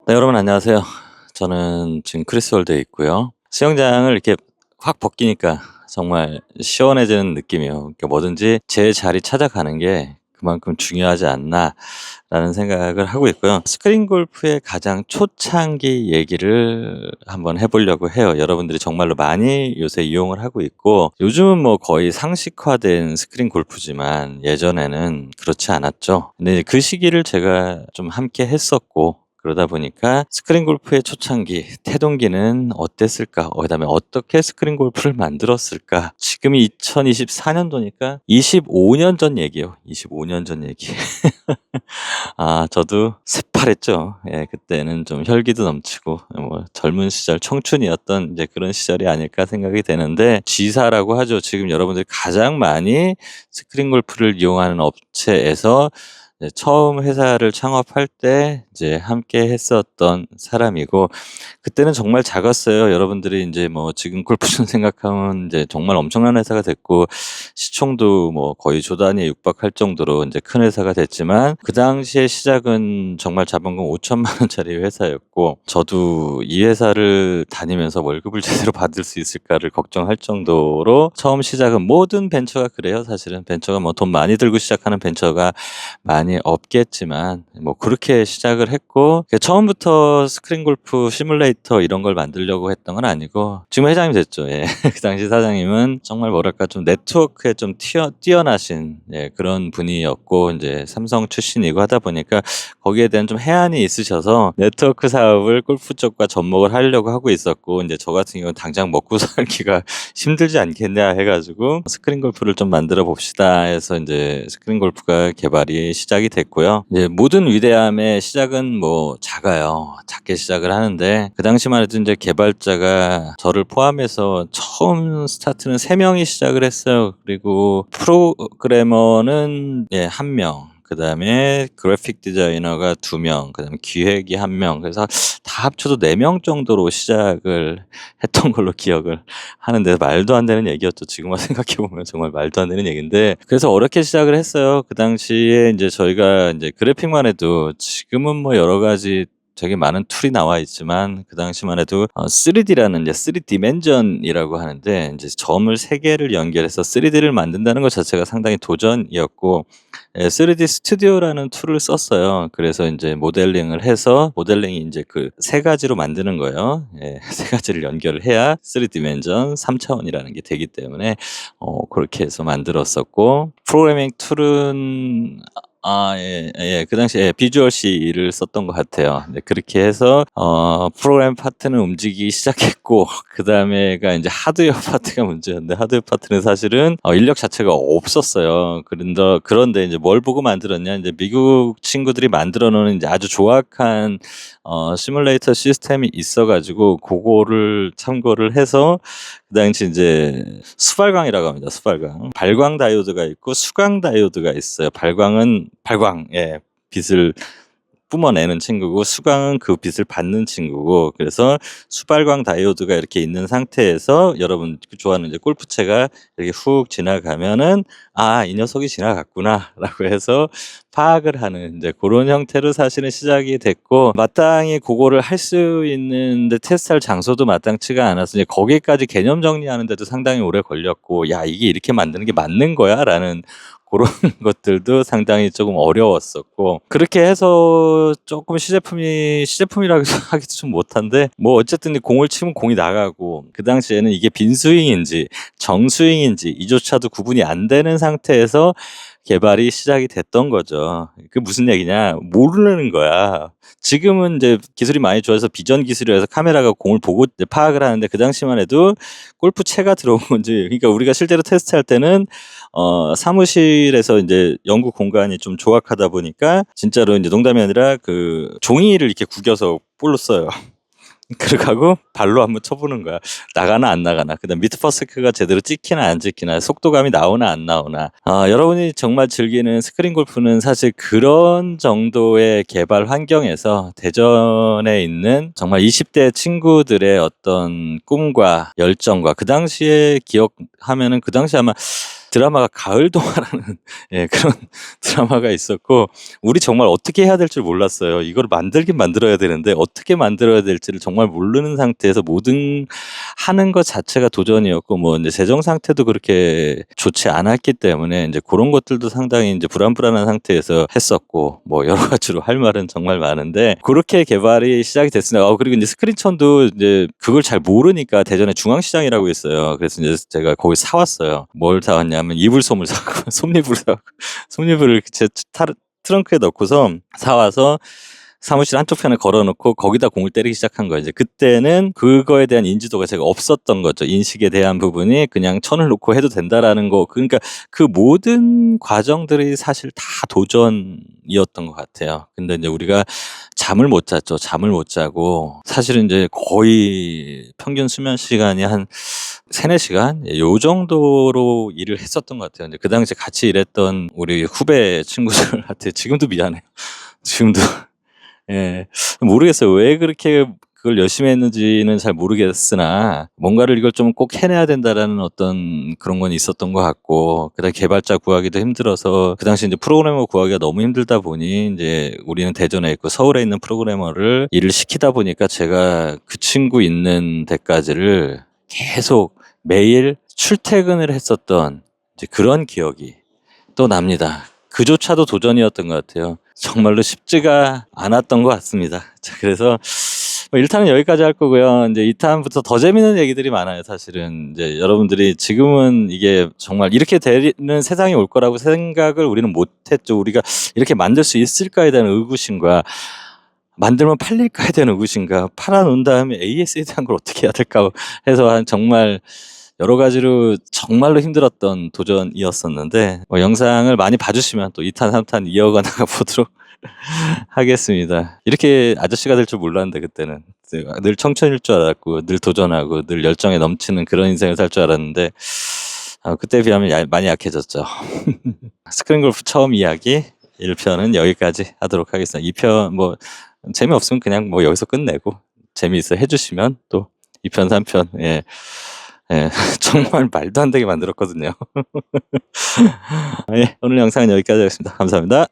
네, 여러분 안녕하세요. 저는 지금 크리스월드에 있고요. 수영장을 이렇게 확 벗기니까 정말 시원해지는 느낌이에요. 그러니까 뭐든지 제 자리 찾아가는 게 그만큼 중요하지 않나라는 생각을 하고 있고요. 스크린 골프의 가장 초창기 얘기를 한번 해보려고 해요. 여러분들이 정말로 많이 요새 이용을 하고 있고, 요즘은 뭐 거의 상식화된 스크린 골프지만 예전에는 그렇지 않았죠. 근데 그 시기를 제가 좀 함께 했었고, 그러다 보니까 스크린 골프의 초창기, 태동기는 어땠을까? 그다음에 어떻게 스크린 골프를 만들었을까? 지금이 2024년도니까 25년 전 얘기예요. 25년 전 얘기. 저도 새파랬죠. 예, 그때는 좀 혈기도 넘치고 뭐 젊은 시절, 청춘이었던 이제 그런 시절이 아닐까 생각이 되는데, G사라고 하죠. 지금 여러분들이 가장 많이 스크린 골프를 이용하는 업체에서 처음 회사를 창업할 때 이제 함께 했었던 사람이고, 그때는 정말 작았어요. 여러분들이 인제 뭐 지금 골프장 생각하면 인제 정말 엄청난 회사가 됐고, 시총도 뭐 거의 조 단위에 육박할 정도로 인제 큰 회사가 됐지만, 그 당시에 시작은 정말 자본금 5천만 원짜리 회사였고, 저도 이 회사를 다니면서 월급을 제대로 받을 수 있을까를 걱정할 정도로, 처음 시작은 모든 벤처가 그래요 사실은. 벤처가 뭐 돈 많이 들고 시작하는 벤처가 많이 없겠지만 뭐 그렇게 시작을 했고, 처음부터 스크린 골프 시뮬레이터 이런 걸 만들려고 했던 건 아니고, 지금 회장님 됐죠. 예. 그 당시 사장님은 정말 뭐랄까 좀 네트워크에 좀 뛰어나신 그런 분이었고, 이제 삼성 출신이고 하다 보니까 거기에 대한 좀 해안이 있으셔서 네트워크 사업을 골프 쪽과 접목을 하려고 하고 있었고, 이제 저 같은 경우는 당장 먹고 살기가 힘들지 않겠냐 해가지고 스크린 골프를 좀 만들어 봅시다 해서 이제 스크린 골프가 개발이 시작이 됐고요. 이제 모든 위대함의 시작은 뭐 작아요. 작게 시작을 하는데, 그 당시만 해도 이제 개발자가 저를 포함해서 처음 스타트는 3명이 시작을 했어요. 그리고 프로그래머는 1명, 그다음에 그래픽 디자이너가 2명, 그다음에 기획이 1명, 그래서 다 합쳐도 4명 정도로 시작을 했던 걸로 기억을 하는데, 말도 안 되는 얘기였죠. 지금 와서 생각해 보면 정말 말도 안 되는 얘기인데, 그래서 어렵게 시작을 했어요. 그 당시에 이제 저희가 이제 그래픽만 해도, 지금은 뭐 여러 가지 되게 많은 툴이 나와 있지만 그 당시만 해도 3D라는 이제 3디멘전이라고 하는데, 이제 점을 3개를 연결해서 3D를 만든다는 것 자체가 상당히 도전이었고, 3D 스튜디오라는 툴을 썼어요. 그래서 이제 모델링을 해서, 모델링이 이제 그 3가지로 만드는 거예요. 3가지를 연결을 해야 3디멘전 3차원이라는 게 되기 때문에 그렇게 해서 만들었었고, 프로그래밍 툴은 그 당시에 비주얼 C를 썼던 것 같아요. 네, 그렇게 해서 프로그램 파트는 움직이기 시작했고, 그 다음에가 이제 하드웨어 파트가 문제였는데, 하드웨어 파트는 사실은 인력 자체가 없었어요. 그런데 이제 뭘 보고 만들었냐, 이제 미국 친구들이 만들어 놓은 이제 아주 조악한 시뮬레이터 시스템이 있어가지고 그거를 참고를 해서, 그 당시 이제 수발광이라고 합니다. 수발광. 발광 다이오드가 있고 수광 다이오드가 있어요. 발광은 빛을 뿜어내는 친구고, 수광은 그 빛을 받는 친구고, 그래서 수발광 다이오드가 이렇게 있는 상태에서 여러분 좋아하는 이제 골프채가 이렇게 훅 지나가면은 이 녀석이 지나갔구나라고 해서 파악을 하는 이제 그런 형태로 사실은 시작이 됐고, 마땅히 그거를 할 수 있는데 테스트할 장소도 마땅치가 않아서 이제 거기까지 개념 정리하는데도 상당히 오래 걸렸고, 야 이게 이렇게 만드는 게 맞는 거야라는 그런 것들도 상당히 조금 어려웠었고, 그렇게 해서 조금 시제품이라고 하기도 좀 못한데, 뭐 어쨌든 공을 치면 공이 나가고, 그 당시에는 이게 빈스윙인지 정스윙인지 이조차도 구분이 안 되는 상태에서 개발이 시작이 됐던 거죠. 그 무슨 얘기냐, 모르는 거야. 지금은 이제 기술이 많이 좋아져서 비전 기술이라 해서 카메라가 공을 보고 이제 파악을 하는데, 그 당시만 해도 골프채가 들어온 건지, 그러니까 우리가 실제로 테스트할 때는 사무실에서 이제 연구 공간이 좀 조악하다 보니까 진짜로 이제 농담이 아니라 그 종이를 이렇게 구겨서 볼로 써요. 그렇게 하고 발로 한번 쳐보는 거야. 나가나 안 나가나. 그다음 미드 퍼스크가 제대로 찍히나 안 찍히나, 속도감이 나오나 안 나오나. 여러분이 정말 즐기는 스크린 골프는 사실 그런 정도의 개발 환경에서 대전에 있는 정말 20대 친구들의 어떤 꿈과 열정과, 그 당시에 기억하면은 그 당시 아마 드라마가 가을동화라는 예, 그런 드라마가 있었고, 우리 정말 어떻게 해야 될 줄 몰랐어요. 이걸 만들긴 만들어야 되는데 어떻게 만들어야 될지를 정말 모르는 상태에서 모든 하는 것 자체가 도전이었고, 뭐 이제 재정 상태도 그렇게 좋지 않았기 때문에 이제 그런 것들도 상당히 이제 불안불안한 상태에서 했었고, 뭐 여러 가지로 할 말은 정말 많은데 그렇게 개발이 시작이 됐습니다. 그리고 이제 스크린천도 이제 그걸 잘 모르니까 대전에 중앙시장이라고 있어요. 그래서 이제 제가 거기 사왔어요. 뭘 사왔냐면 이불솜을 사고 솜니불을 사고 솜니불을 제 트렁크에 넣고서 사와서 사무실 한쪽 편에 걸어놓고 거기다 공을 때리기 시작한 거예요. 이제 그때는 그거에 대한 인지도가 제가 없었던 거죠. 인식에 대한 부분이 그냥 천을 놓고 해도 된다라는 거. 그러니까 그 모든 과정들이 사실 다 도전이었던 것 같아요. 근데 이제 우리가 잠을 못 잤죠. 잠을 못 자고 사실은 이제 거의 평균 수면 시간이 한 3-4시간? 요 정도로 일을 했었던 것 같아요. 근데 그 당시에 같이 일했던 우리 후배 친구들한테 지금도 미안해요. 지금도 예. 모르겠어요. 왜 그렇게 그걸 열심히 했는지는 잘 모르겠으나 뭔가를 이걸 좀 꼭 해내야 된다라는 어떤 그런 건 있었던 것 같고, 그다음에 개발자 구하기도 힘들어서 그 당시 이제 프로그래머 구하기가 너무 힘들다 보니 이제 우리는 대전에 있고 서울에 있는 프로그래머를 일을 시키다 보니까 제가 그 친구 있는 데까지를 계속 매일 출퇴근을 했었던 이제 그런 기억이 또 납니다. 그조차도 도전이었던 것 같아요. 정말로 쉽지가 않았던 것 같습니다. 자, 그래서 뭐 1탄은 여기까지 할 거고요. 이제 2탄부터 더 재밌는 얘기들이 많아요. 사실은 이제 여러분들이 지금은 이게 정말 이렇게 되는 세상이 올 거라고 생각을 우리는 못했죠. 우리가 이렇게 만들 수 있을까에 대한 의구심과 만들면 팔릴까에 대한 의구심과 팔아놓은 다음에 AS에 대한 걸 어떻게 해야 될까 해서 한 정말 여러 가지로 정말로 힘들었던 도전이었었는데, 영상을 많이 봐주시면 또 2탄, 3탄 이어가 나가 보도록 하겠습니다. 이렇게 아저씨가 될 줄 몰랐는데 그때는 늘 청춘일 줄 알았고 늘 도전하고 늘 열정에 넘치는 그런 인생을 살 줄 알았는데 그때에 비하면 많이 약해졌죠. 스크린골프 처음 이야기 1편은 여기까지 하도록 하겠습니다. 2편 뭐 재미없으면 그냥 뭐 여기서 끝내고 재미있어 해주시면 또 2편, 3편 예. 예, 정말 말도 안 되게 만들었거든요. 예, 오늘 영상은 여기까지 하겠습니다. 감사합니다.